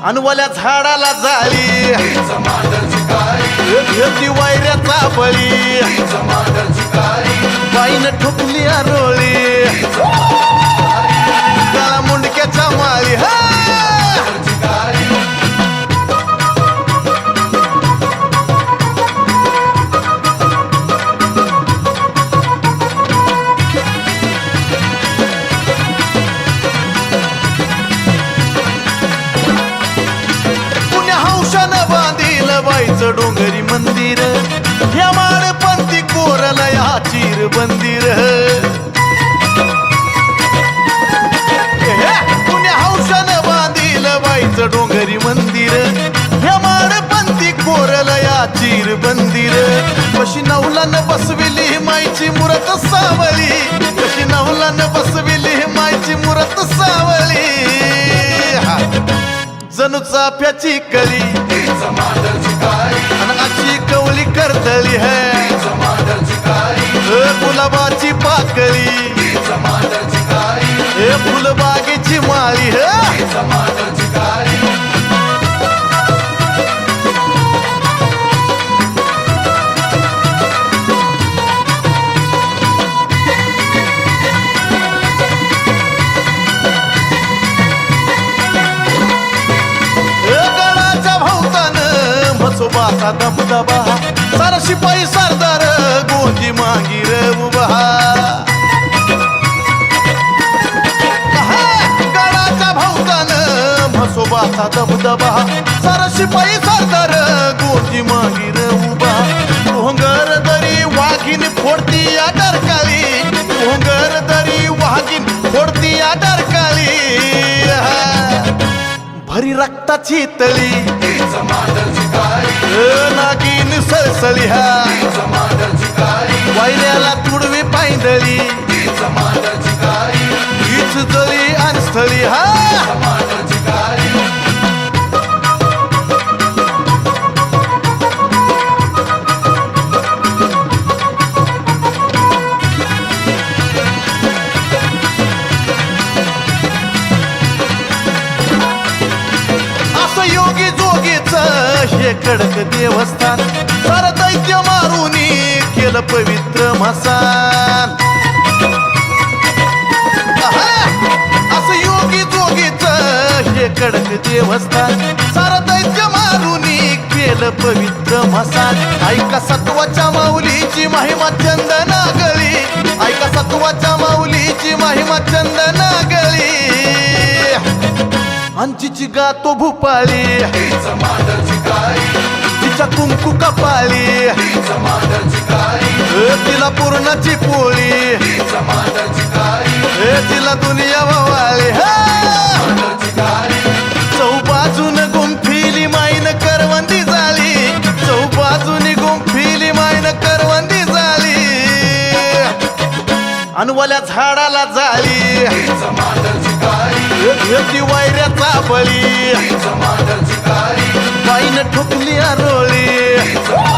अनवल्या झाडाला जाळी घेतली वायऱ्याचा बळी बाईनं ठोकली आरोळी गळा मुंडक्याच्या माळी बाईचं डोंगरी मंदिर ह्या माळपंथी कोरला या चिर बंदिर पुण्या हौशानं बांधील बाईचं डोंगरी मंदिर ह्या माळपंथी कोरला या चिर बंदिर कशी नवलानं बसविली माईची मूरत सावली कशी नवलानं बसविली माईची मूरत सावली जणू चाफ्याची कळी अनाची कवली करतली है गुलाबाची पाकळी फुलबागेची माळी म्हसोबाचा दबदबा सारा शिपाई सरदार गोंजी मागीर उभा गडाच्या भोवतान म्हसोबाचा दबदबा सारा शिपाई सरदार गोंजी मागीर उभा डोंगर दरी वाघीन फोडती या डरकाळी डोंगर दरी वाघीन फोडती या डरकाळी भरी रक्ताची तळी नागिन सळसळी वायऱ्याला तुडवी पायंदळी हीच जळी आणि स्थळी योगी जोगीच हे कडक देवस्थान सार दैत्य मारून केलं पवित्र मसान असं योगी जोगीच हे कडक देवस्थान सार दैत्य मारून केलं पवित्र मसान ऐका सत्वाच्या माऊलीची महिमा चंदना गळी ऐका सत्वाच्या माऊलीची महिमा चंदना गळी अंचीची गातो भूपाळी तिच्या कुंकू कपाळी तिला पूर्णाची पोळी तिला दुनिया वावाळी चौबाजून गुंफिली माईन करवंदी झाली चौबाजूनी गुंफिली माईन करवंदी झाली अनवल्या झाडाला जाळी घेतली वायऱ्याचा बळी बाईनं ठोकली आरोळी